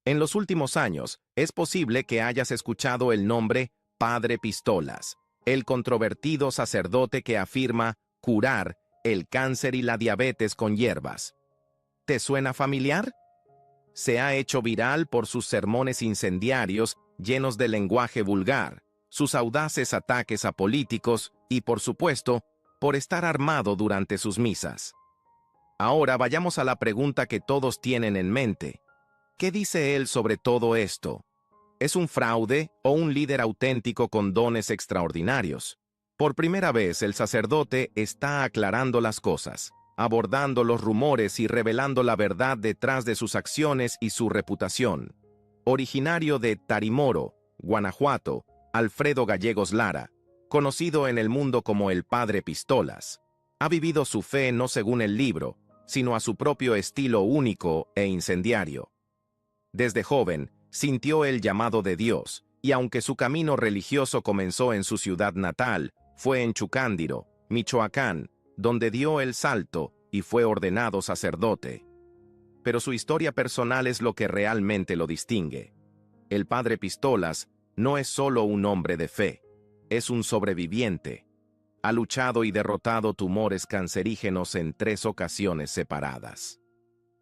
En los últimos años, es posible que hayas escuchado el nombre Padre Pistolas, el controvertido sacerdote que afirma curar el cáncer y la diabetes con hierbas. ¿Te suena familiar? Se ha hecho viral por sus sermones incendiarios llenos de lenguaje vulgar, sus audaces ataques a políticos y, por supuesto, por estar armado durante sus misas. Ahora vayamos a la pregunta que todos tienen en mente. ¿Qué dice él sobre todo esto? ¿Es un fraude o un líder auténtico con dones extraordinarios? Por primera vez, el sacerdote está aclarando las cosas, abordando los rumores y revelando la verdad detrás de sus acciones y su reputación. Originario de Tarimoro, Guanajuato, Alfredo Gallegos Lara, conocido en el mundo como el Padre Pistolas, ha vivido su fe no según el libro, sino a su propio estilo único e incendiario. Desde joven, sintió el llamado de Dios, y aunque su camino religioso comenzó en su ciudad natal, fue en Chucándiro, Michoacán, donde dio el salto y fue ordenado sacerdote. Pero su historia personal es lo que realmente lo distingue. El Padre Pistolas no es solo un hombre de fe, es un sobreviviente. Ha luchado y derrotado tumores cancerígenos en 3 ocasiones separadas.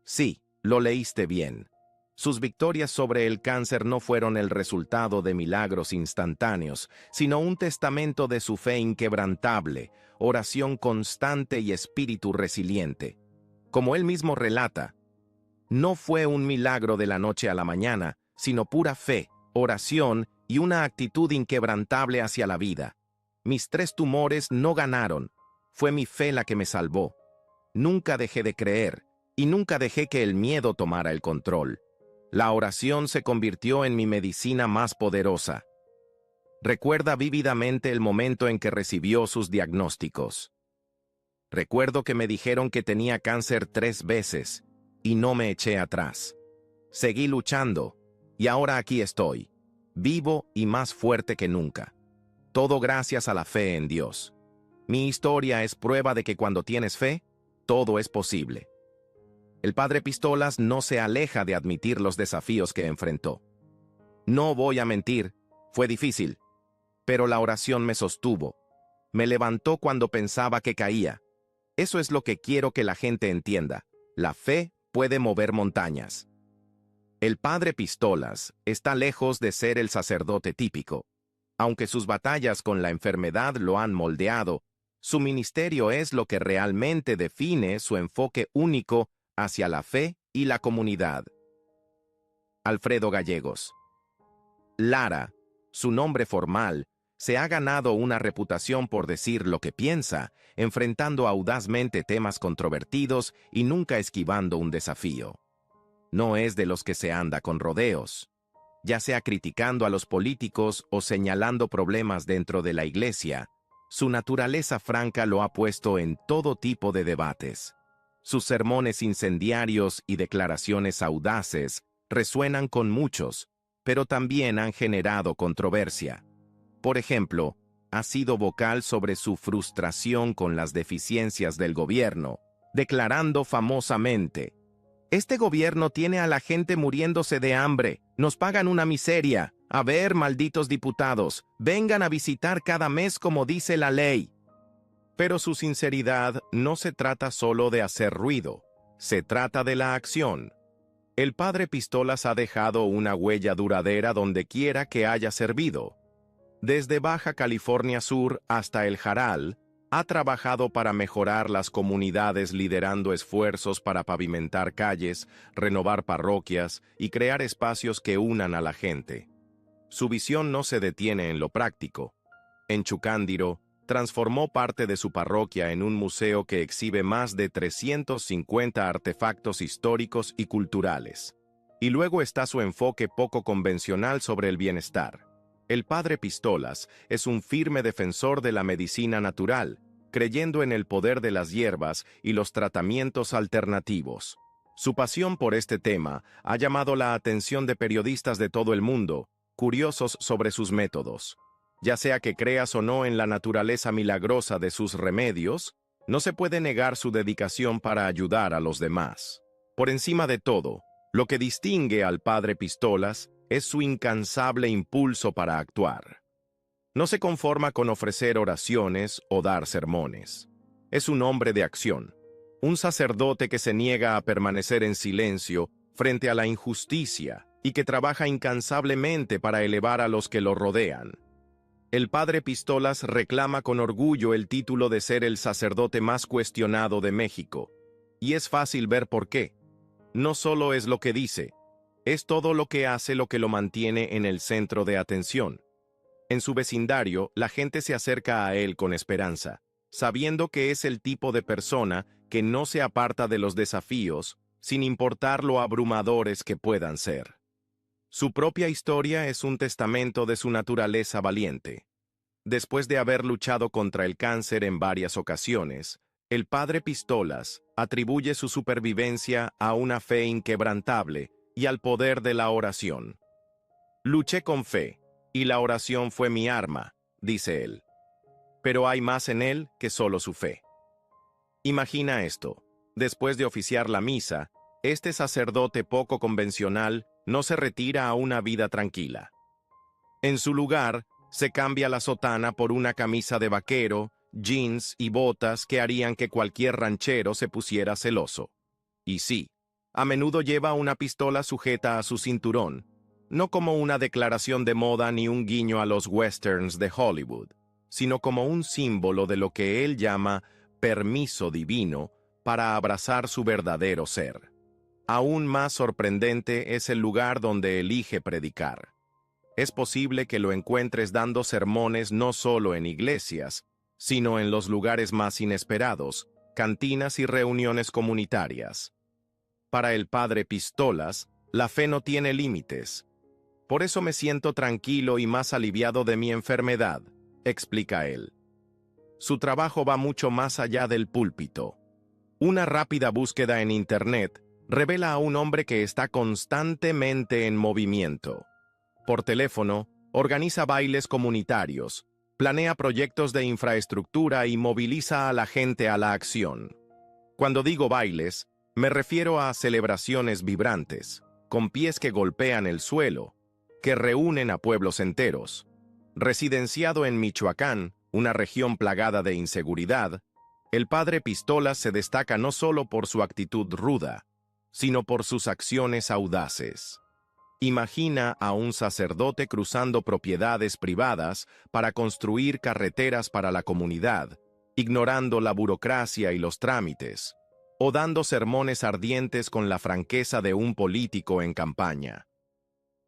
Sí, lo leíste bien. Sus victorias sobre el cáncer no fueron el resultado de milagros instantáneos, sino un testamento de su fe inquebrantable, oración constante y espíritu resiliente. Como él mismo relata, no fue un milagro de la noche a la mañana, sino pura fe, oración y una actitud inquebrantable hacia la vida. Mis 3 tumores no ganaron, fue mi fe la que me salvó. Nunca dejé de creer, y nunca dejé que el miedo tomara el control. La oración se convirtió en mi medicina más poderosa. Recuerda vívidamente el momento en que recibió sus diagnósticos. Recuerdo que me dijeron que tenía cáncer 3 veces, y no me eché atrás. Seguí luchando, y ahora aquí estoy, vivo y más fuerte que nunca. Todo gracias a la fe en Dios. Mi historia es prueba de que cuando tienes fe, todo es posible. El Padre Pistolas no se aleja de admitir los desafíos que enfrentó. No voy a mentir, fue difícil, pero la oración me sostuvo. Me levantó cuando pensaba que caía. Eso es lo que quiero que la gente entienda. La fe puede mover montañas. El Padre Pistolas está lejos de ser el sacerdote típico. Aunque sus batallas con la enfermedad lo han moldeado, su ministerio es lo que realmente define su enfoque único hacia la fe y la comunidad. Alfredo Gallegos Lara, su nombre formal, se ha ganado una reputación por decir lo que piensa, enfrentando audazmente temas controvertidos y nunca esquivando un desafío. No es de los que se anda con rodeos, ya sea criticando a los políticos o señalando problemas dentro de la iglesia. Su naturaleza franca lo ha puesto en todo tipo de debates. Sus sermones incendiarios y declaraciones audaces resuenan con muchos, pero también han generado controversia. Por ejemplo, ha sido vocal sobre su frustración con las deficiencias del gobierno, declarando famosamente: «Este gobierno tiene a la gente muriéndose de hambre, nos pagan una miseria. A ver, malditos diputados, vengan a visitar cada mes como dice la ley». Pero su sinceridad no se trata solo de hacer ruido, se trata de la acción. El Padre Pistolas ha dejado una huella duradera donde quiera que haya servido. Desde Baja California Sur hasta El Jaral, ha trabajado para mejorar las comunidades liderando esfuerzos para pavimentar calles, renovar parroquias y crear espacios que unan a la gente. Su visión no se detiene en lo práctico. En Chucándiro, transformó parte de su parroquia en un museo que exhibe más de 350 artefactos históricos y culturales. Y luego está su enfoque poco convencional sobre el bienestar. El Padre Pistolas es un firme defensor de la medicina natural, creyendo en el poder de las hierbas y los tratamientos alternativos. Su pasión por este tema ha llamado la atención de periodistas de todo el mundo, curiosos sobre sus métodos. Ya sea que creas o no en la naturaleza milagrosa de sus remedios, no se puede negar su dedicación para ayudar a los demás. Por encima de todo, Lo que distingue al padre Pistolas es su incansable impulso para actuar. No se conforma con ofrecer oraciones o dar sermones. Es un hombre de acción, un sacerdote que se niega a permanecer en silencio frente a la injusticia y que trabaja incansablemente para elevar a los que lo rodean. El padre Pistolas reclama con orgullo el título de ser el sacerdote más cuestionado de México, y es fácil ver por qué. No solo es lo que dice, es todo lo que hace lo que lo mantiene en el centro de atención. En su vecindario, la gente se acerca a él con esperanza, sabiendo que es el tipo de persona que no se aparta de los desafíos, sin importar lo abrumadores que puedan ser. Su propia historia es un testamento de su naturaleza valiente. Después de haber luchado contra el cáncer en varias ocasiones, el padre Pistolas atribuye su supervivencia a una fe inquebrantable y al poder de la oración. Luché con fe, y la oración fue mi arma, dice él. Pero hay más en él que solo su fe. Imagina esto. Después de oficiar la misa, este sacerdote poco convencional no se retira a una vida tranquila. En su lugar, se cambia la sotana por una camisa de vaquero, jeans y botas que harían que cualquier ranchero se pusiera celoso. Y sí, a menudo lleva una pistola sujeta a su cinturón, no como una declaración de moda ni un guiño a los westerns de Hollywood, sino como un símbolo de lo que él llama permiso divino para abrazar su verdadero ser. Aún más sorprendente es el lugar donde elige predicar. Es posible que lo encuentres dando sermones no solo en iglesias, sino en los lugares más inesperados, cantinas y reuniones comunitarias. Para el padre Pistolas, la fe no tiene límites. Por eso me siento tranquilo y más aliviado de mi enfermedad, explica él. Su trabajo va mucho más allá del púlpito. Una rápida búsqueda en Internet revela a un hombre que está constantemente en movimiento. Por teléfono, organiza bailes comunitarios, planea proyectos de infraestructura y moviliza a la gente a la acción. Cuando digo bailes, me refiero a celebraciones vibrantes, con pies que golpean el suelo, que reúnen a pueblos enteros. Residenciado en Michoacán, una región plagada de inseguridad, el padre Pistolas se destaca no solo por su actitud ruda, sino por sus acciones audaces. Imagina a un sacerdote cruzando propiedades privadas para construir carreteras para la comunidad, ignorando la burocracia y los trámites, o dando sermones ardientes con la franqueza de un político en campaña.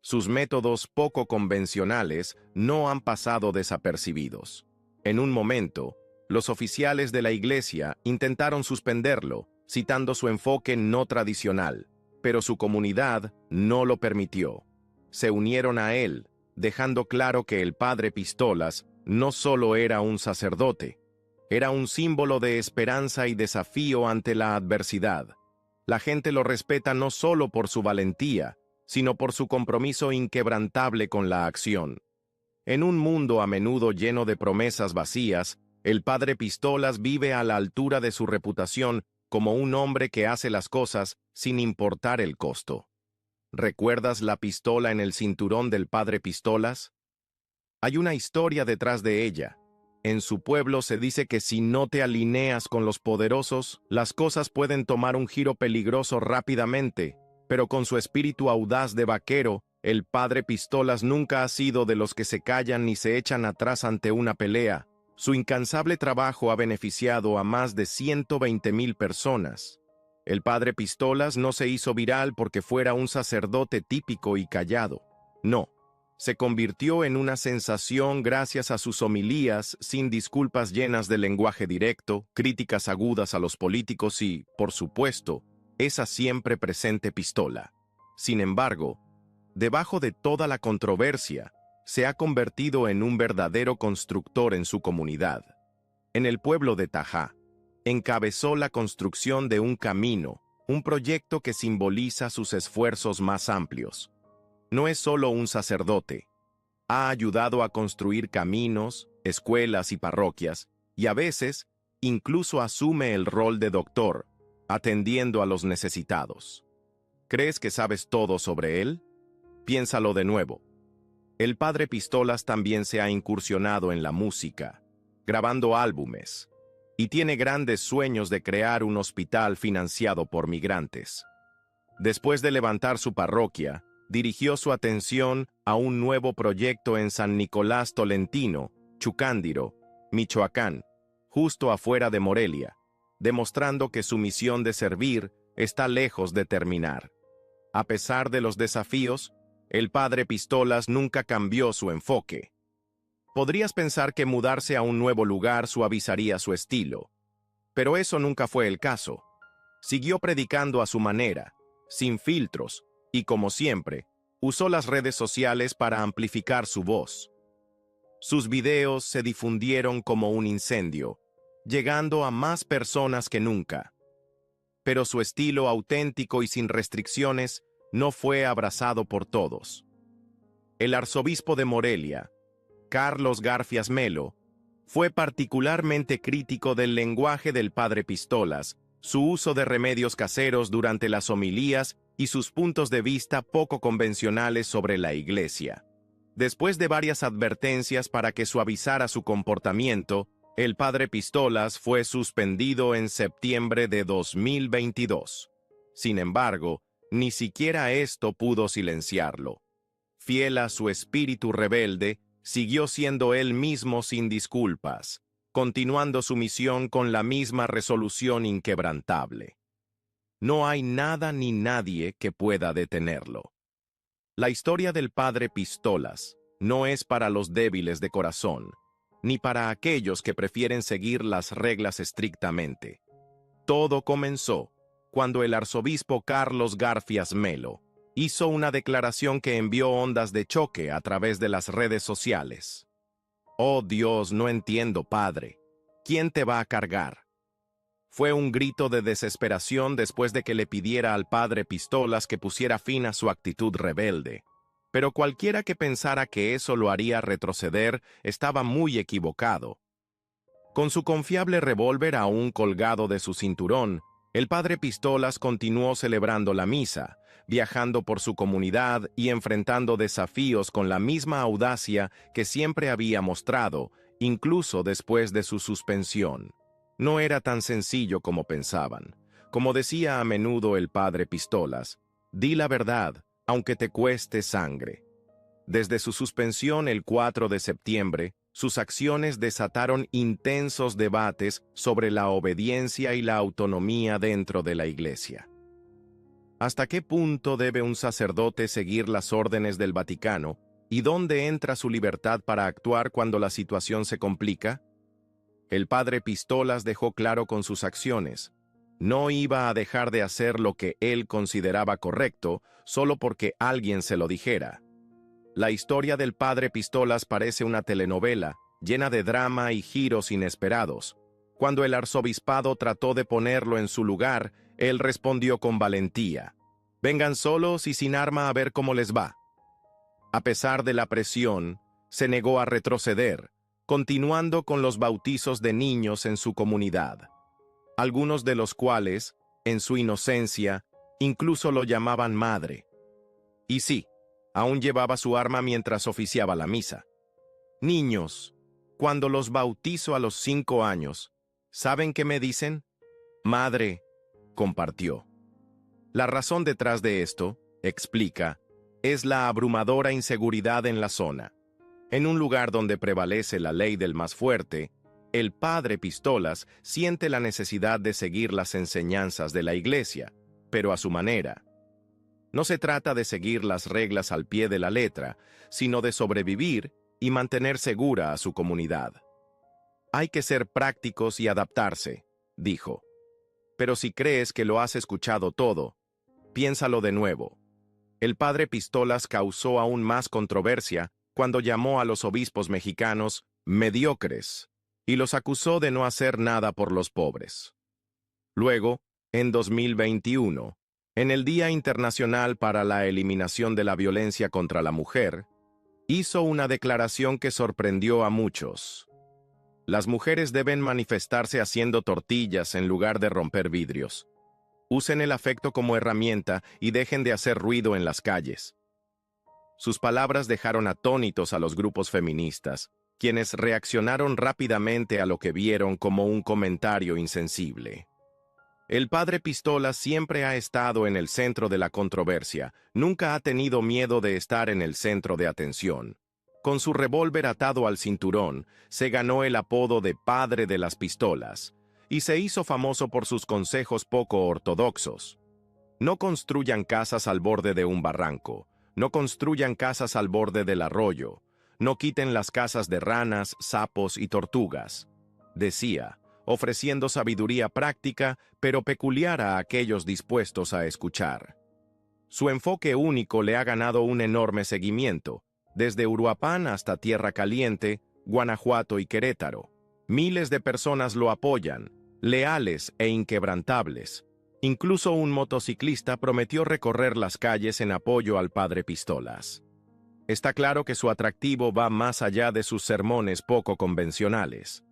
Sus métodos poco convencionales no han pasado desapercibidos. En un momento, los oficiales de la iglesia intentaron suspenderlo, citando su enfoque no tradicional, pero su comunidad no lo permitió. Se unieron a él, dejando claro que el padre Pistolas no solo era un sacerdote, era un símbolo de esperanza y desafío ante la adversidad. La gente lo respeta no solo por su valentía, sino por su compromiso inquebrantable con la acción. En un mundo a menudo lleno de promesas vacías, el padre Pistolas vive a la altura de su reputación como un hombre que hace las cosas sin importar el costo. ¿Recuerdas la pistola en el cinturón del padre Pistolas? Hay una historia detrás de ella. En su pueblo se dice que si no te alineas con los poderosos, las cosas pueden tomar un giro peligroso rápidamente, pero con su espíritu audaz de vaquero, el padre Pistolas nunca ha sido de los que se callan ni se echan atrás ante una pelea. Su incansable trabajo ha beneficiado a más de 120,000 personas. El padre Pistolas no se hizo viral porque fuera un sacerdote típico y callado. No, se convirtió en una sensación gracias a sus homilías sin disculpas llenas de lenguaje directo, críticas agudas a los políticos y, por supuesto, esa siempre presente pistola. Sin embargo, debajo de toda la controversia, se ha convertido en un verdadero constructor en su comunidad. En el pueblo de Tajá, encabezó la construcción de un camino, un proyecto que simboliza sus esfuerzos más amplios. No es solo un sacerdote. Ha ayudado a construir caminos, escuelas y parroquias, y a veces incluso asume el rol de doctor, atendiendo a los necesitados. ¿Crees que sabes todo sobre él? Piénsalo de nuevo. El padre Pistolas también se ha incursionado en la música, grabando álbumes, y tiene grandes sueños de crear un hospital financiado por migrantes. Después de levantar su parroquia, dirigió su atención a un nuevo proyecto en San Nicolás Tolentino, Chucándiro, Michoacán, justo afuera de Morelia, demostrando que su misión de servir está lejos de terminar. A pesar de los desafíos, el padre Pistolas nunca cambió su enfoque. Podrías pensar que mudarse a un nuevo lugar suavizaría su estilo, pero eso nunca fue el caso. Siguió predicando a su manera, sin filtros, y como siempre, usó las redes sociales para amplificar su voz. Sus videos se difundieron como un incendio, llegando a más personas que nunca. Pero su estilo auténtico y sin restricciones no fue abrazado por todos. El arzobispo de Morelia, Carlos Garfias Melo, fue particularmente crítico del lenguaje del padre Pistolas, su uso de remedios caseros durante las homilías y sus puntos de vista poco convencionales sobre la Iglesia. Después de varias advertencias para que suavizara su comportamiento, el padre Pistolas fue suspendido en septiembre de 2022. Sin embargo, ni siquiera esto pudo silenciarlo. Fiel a su espíritu rebelde, siguió siendo él mismo sin disculpas, continuando su misión con la misma resolución inquebrantable. No hay nada ni nadie que pueda detenerlo. La historia del padre Pistolas no es para los débiles de corazón, ni para aquellos que prefieren seguir las reglas estrictamente. Todo comenzó cuando el arzobispo Carlos Garfias Melo hizo una declaración que envió ondas de choque a través de las redes sociales. «Oh Dios, no entiendo, Padre. ¿Quién te va a cargar?». Fue un grito de desesperación después de que le pidiera al padre Pistolas que pusiera fin a su actitud rebelde. Pero cualquiera que pensara que eso lo haría retroceder estaba muy equivocado. Con su confiable revólver aún colgado de su cinturón, el padre Pistolas continuó celebrando la misa, viajando por su comunidad y enfrentando desafíos con la misma audacia que siempre había mostrado, incluso después de su suspensión. No era tan sencillo como pensaban. Como decía a menudo el padre Pistolas, «Di la verdad, aunque te cueste sangre». Desde su suspensión el 4 de septiembre, sus acciones desataron intensos debates sobre la obediencia y la autonomía dentro de la Iglesia. ¿Hasta qué punto debe un sacerdote seguir las órdenes del Vaticano y dónde entra su libertad para actuar cuando la situación se complica? El padre Pistolas dejó claro con sus acciones: no iba a dejar de hacer lo que él consideraba correcto solo porque alguien se lo dijera. La historia del padre Pistolas parece una telenovela, llena de drama y giros inesperados. Cuando el arzobispado trató de ponerlo en su lugar, él respondió con valentía: «Vengan solos y sin arma a ver cómo les va». A pesar de la presión, se negó a retroceder, continuando con los bautizos de niños en su comunidad, algunos de los cuales, en su inocencia, incluso lo llamaban madre. Y sí, aún llevaba su arma mientras oficiaba la misa. Niños, cuando los bautizo a los 5 años, ¿saben qué me dicen? «Madre», compartió. La razón detrás de esto, explica, es la abrumadora inseguridad en la zona. En un lugar donde prevalece la ley del más fuerte, el padre Pistolas siente la necesidad de seguir las enseñanzas de la Iglesia, pero a su manera. No se trata de seguir las reglas al pie de la letra, sino de sobrevivir y mantener segura a su comunidad. «Hay que ser prácticos y adaptarse», dijo. «Pero si crees que lo has escuchado todo, piénsalo de nuevo». El padre Pistolas causó aún más controversia cuando llamó a los obispos mexicanos mediocres y los acusó de no hacer nada por los pobres. Luego, en 2021, en el Día Internacional para la Eliminación de la Violencia contra la Mujer, hizo una declaración que sorprendió a muchos. «Las mujeres deben manifestarse haciendo tortillas en lugar de romper vidrios». Usen el afecto como herramienta y dejen de hacer ruido en las calles. Sus palabras dejaron atónitos a los grupos feministas, quienes reaccionaron rápidamente a lo que vieron como un comentario insensible. El padre Pistolas siempre ha estado en el centro de la controversia, nunca ha tenido miedo de estar en el centro de atención. Con su revólver atado al cinturón, se ganó el apodo de Padre de las Pistolas, y se hizo famoso por sus consejos poco ortodoxos. No construyan casas al borde de un barranco, no construyan casas al borde del arroyo, no quiten las casas de ranas, sapos y tortugas, decía, ofreciendo sabiduría práctica, pero peculiar a aquellos dispuestos a escuchar. Su enfoque único le ha ganado un enorme seguimiento, desde Uruapan hasta Tierra Caliente, Guanajuato y Querétaro. Miles de personas lo apoyan, leales e inquebrantables. Incluso un motociclista prometió recorrer las calles en apoyo al padre Pistolas. Está claro que su atractivo va más allá de sus sermones poco convencionales.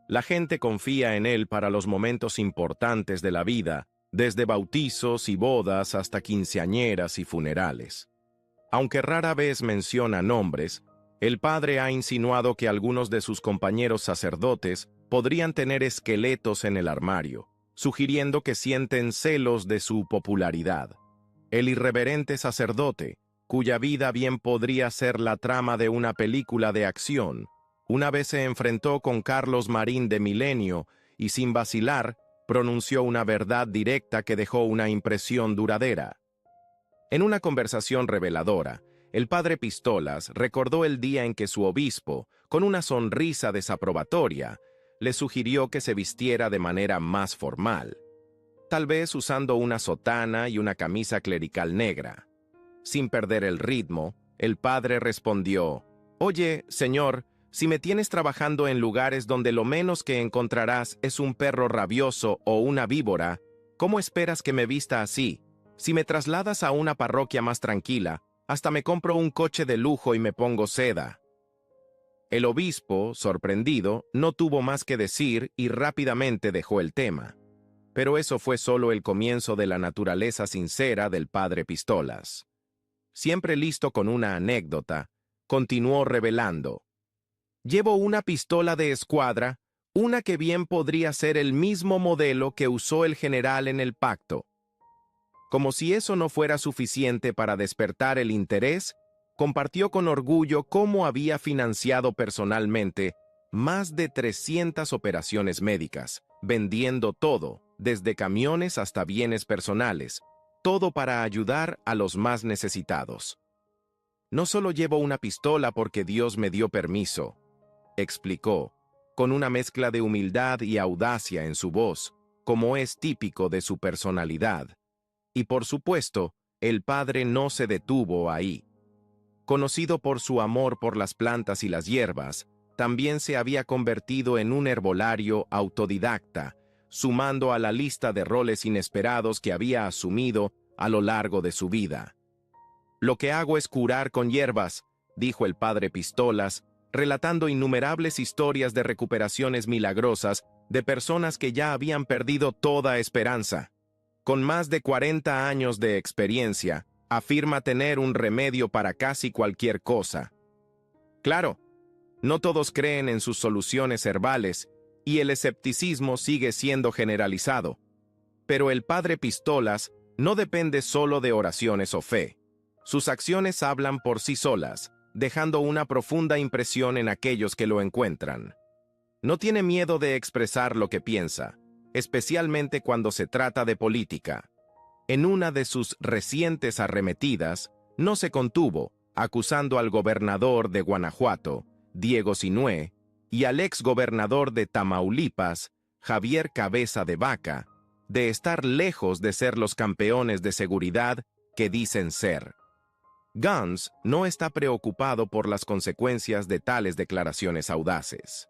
La gente confía en él para los momentos importantes de la vida, desde bautizos y bodas hasta quinceañeras y funerales. Aunque rara vez menciona nombres, el padre ha insinuado que algunos de sus compañeros sacerdotes podrían tener esqueletos en el armario, sugiriendo que sienten celos de su popularidad. El irreverente sacerdote, cuya vida bien podría ser la trama de una película de acción, una vez se enfrentó con Carlos Marín de Milenio y sin vacilar, pronunció una verdad directa que dejó una impresión duradera. En una conversación reveladora, el padre Pistolas recordó el día en que su obispo, con una sonrisa desaprobatoria, le sugirió que se vistiera de manera más formal, tal vez usando una sotana y una camisa clerical negra. Sin perder el ritmo, el padre respondió: «Oye, señor, si me tienes trabajando en lugares donde lo menos que encontrarás es un perro rabioso o una víbora, ¿cómo esperas que me vista así? Si me trasladas a una parroquia más tranquila, hasta me compro un coche de lujo y me pongo seda». El obispo, sorprendido, no tuvo más que decir y rápidamente dejó el tema. Pero eso fue solo el comienzo de la naturaleza sincera del padre Pistolas. Siempre listo con una anécdota, continuó revelando: «Llevo una pistola de escuadra, una que bien podría ser el mismo modelo que usó el general en el pacto». Como si eso no fuera suficiente para despertar el interés, compartió con orgullo cómo había financiado personalmente más de 300 operaciones médicas, vendiendo todo, desde camiones hasta bienes personales, todo para ayudar a los más necesitados. «No solo llevo una pistola porque Dios me dio permiso», explicó, con una mezcla de humildad y audacia en su voz, como es típico de su personalidad. Y por supuesto, el padre no se detuvo ahí. Conocido por su amor por las plantas y las hierbas, también se había convertido en un herbolario autodidacta, sumando a la lista de roles inesperados que había asumido a lo largo de su vida. «Lo que hago es curar con hierbas», dijo el padre Pistolas, relatando innumerables historias de recuperaciones milagrosas de personas que ya habían perdido toda esperanza. Con más de 40 años de experiencia, afirma tener un remedio para casi cualquier cosa. Claro, no todos creen en sus soluciones herbales y el escepticismo sigue siendo generalizado. Pero el padre Pistolas no depende solo de oraciones o fe. Sus acciones hablan por sí solas, dejando una profunda impresión en aquellos que lo encuentran. No tiene miedo de expresar lo que piensa, especialmente cuando se trata de política. En una de sus recientes arremetidas, no se contuvo, acusando al gobernador de Guanajuato, Diego Sinué, y al exgobernador de Tamaulipas, Javier Cabeza de Vaca, de estar lejos de ser los campeones de seguridad que dicen ser. Gans no está preocupado por las consecuencias de tales declaraciones audaces.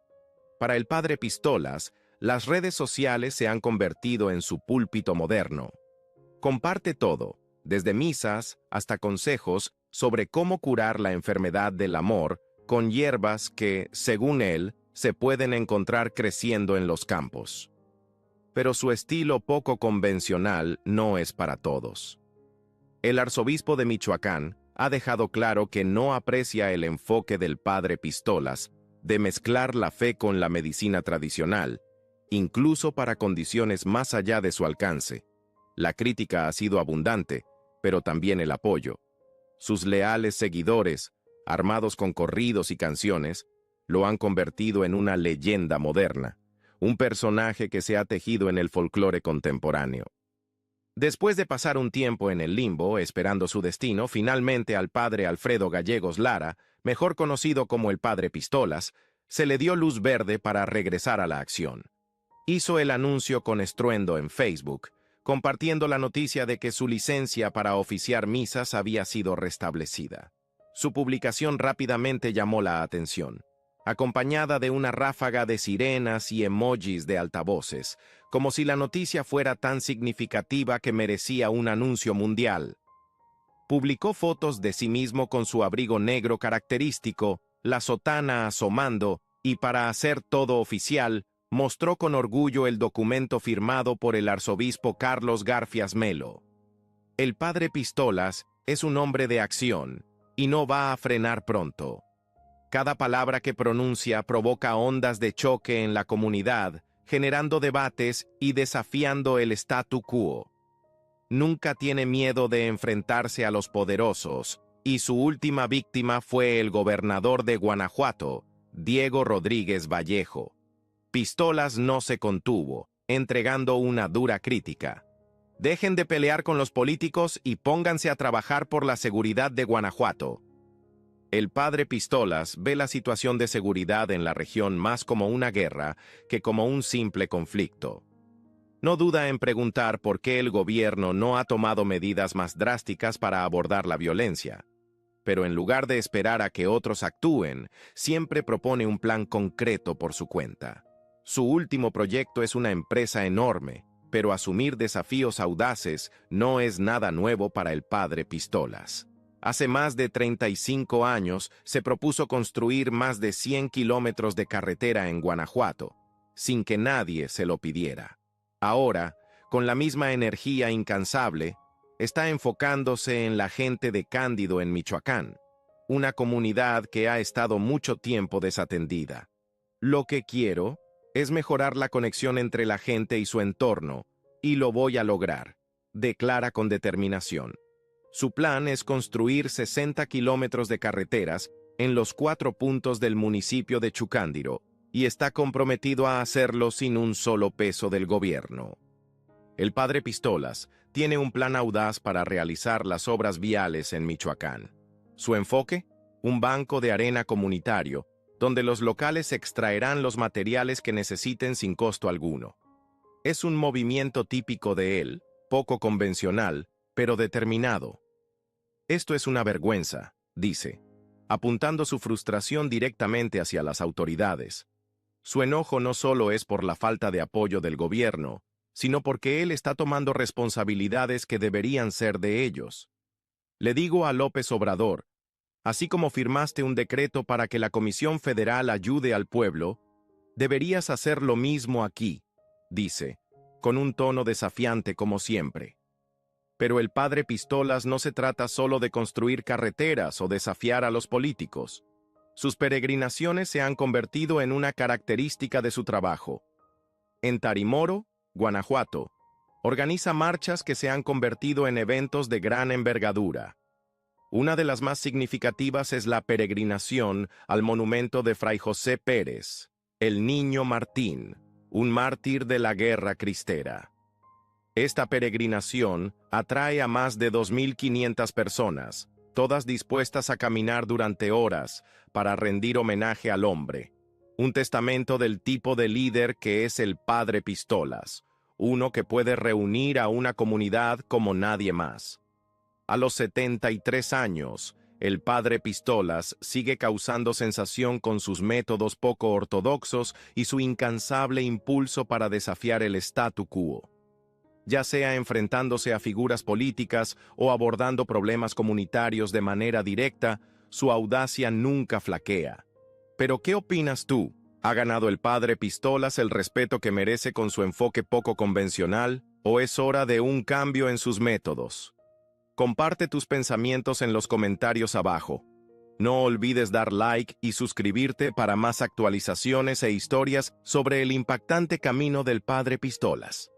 Para el padre Pistolas, las redes sociales se han convertido en su púlpito moderno. Comparte todo, desde misas hasta consejos sobre cómo curar la enfermedad del amor con hierbas que, según él, se pueden encontrar creciendo en los campos. pero su estilo poco convencional no es para todos. El arzobispo de Michoacán ha dejado claro que no aprecia el enfoque del padre Pistolas de mezclar la fe con la medicina tradicional, incluso para condiciones más allá de su alcance. La crítica ha sido abundante, pero también el apoyo. Sus leales seguidores, armados con corridos y canciones, lo han convertido en una leyenda moderna, un personaje que se ha tejido en el folclore contemporáneo. Después de pasar un tiempo en el limbo, esperando su destino, finalmente al padre Alfredo Gallegos Lara, mejor conocido como el padre Pistolas, se le dio luz verde para regresar a la acción. Hizo el anuncio con estruendo en Facebook, compartiendo la noticia de que su licencia para oficiar misas había sido restablecida. Su publicación rápidamente llamó la atención, acompañada de una ráfaga de sirenas y emojis de altavoces, como si la noticia fuera tan significativa que merecía un anuncio mundial. Publicó fotos de sí mismo con su abrigo negro característico, la sotana asomando, y para hacer todo oficial, mostró con orgullo el documento firmado por el arzobispo Carlos Garfias Melo. El padre Pistolas es un hombre de acción, y no va a frenar pronto. Cada palabra que pronuncia provoca ondas de choque en la comunidad, generando debates y desafiando el statu quo. Nunca tiene miedo de enfrentarse a los poderosos, y su última víctima fue el gobernador de Guanajuato, Diego Rodríguez Vallejo. Pistolas no se contuvo, entregando una dura crítica. Dejen de pelear con los políticos y pónganse a trabajar por la seguridad de Guanajuato. El padre Pistolas ve la situación de seguridad en la región más como una guerra que como un simple conflicto. No duda en preguntar por qué el gobierno no ha tomado medidas más drásticas para abordar la violencia. Pero en lugar de esperar a que otros actúen, siempre propone un plan concreto por su cuenta. Su último proyecto es una empresa enorme, pero asumir desafíos audaces no es nada nuevo para el padre Pistolas. Hace más de 35 años se propuso construir más de 100 kilómetros de carretera en Guanajuato, sin que nadie se lo pidiera. Ahora, con la misma energía incansable, está enfocándose en la gente de Cándido en Michoacán, una comunidad que ha estado mucho tiempo desatendida. Lo que quiero es mejorar la conexión entre la gente y su entorno, y lo voy a lograr, declara con determinación. Su plan es construir 60 kilómetros de carreteras en los 4 puntos del municipio de Chucándiro, y está comprometido a hacerlo sin un solo peso del gobierno. El padre Pistolas tiene un plan audaz para realizar las obras viales en Michoacán. Su enfoque: un banco de arena comunitario, donde los locales extraerán los materiales que necesiten sin costo alguno. Es un movimiento típico de él, poco convencional, pero determinado. Esto es una vergüenza, dice, apuntando su frustración directamente hacia las autoridades. Su enojo no solo es por la falta de apoyo del gobierno, sino porque él está tomando responsabilidades que deberían ser de ellos. Le digo a López Obrador, así como firmaste un decreto para que la Comisión Federal ayude al pueblo, deberías hacer lo mismo aquí, dice, con un tono desafiante como siempre. Pero el padre Pistolas no se trata solo de construir carreteras o desafiar a los políticos. Sus peregrinaciones se han convertido en una característica de su trabajo. En Tarimoro, Guanajuato, organiza marchas que se han convertido en eventos de gran envergadura. Una de las más significativas es la peregrinación al monumento de Fray José Pérez, el Niño Martín, un mártir de la guerra cristera. Esta peregrinación atrae a más de 2.500 personas, todas dispuestas a caminar durante horas para rendir homenaje al hombre. Un testamento del tipo de líder que es el padre Pistolas, uno que puede reunir a una comunidad como nadie más. A los 73 años, el padre Pistolas sigue causando sensación con sus métodos poco ortodoxos y su incansable impulso para desafiar el statu quo. Ya sea enfrentándose a figuras políticas o abordando problemas comunitarios de manera directa, su audacia nunca flaquea. ¿Pero qué opinas tú? ¿Ha ganado el padre Pistolas el respeto que merece con su enfoque poco convencional, o es hora de un cambio en sus métodos? Comparte tus pensamientos en los comentarios abajo. No olvides dar like y suscribirte para más actualizaciones e historias sobre el impactante camino del padre Pistolas.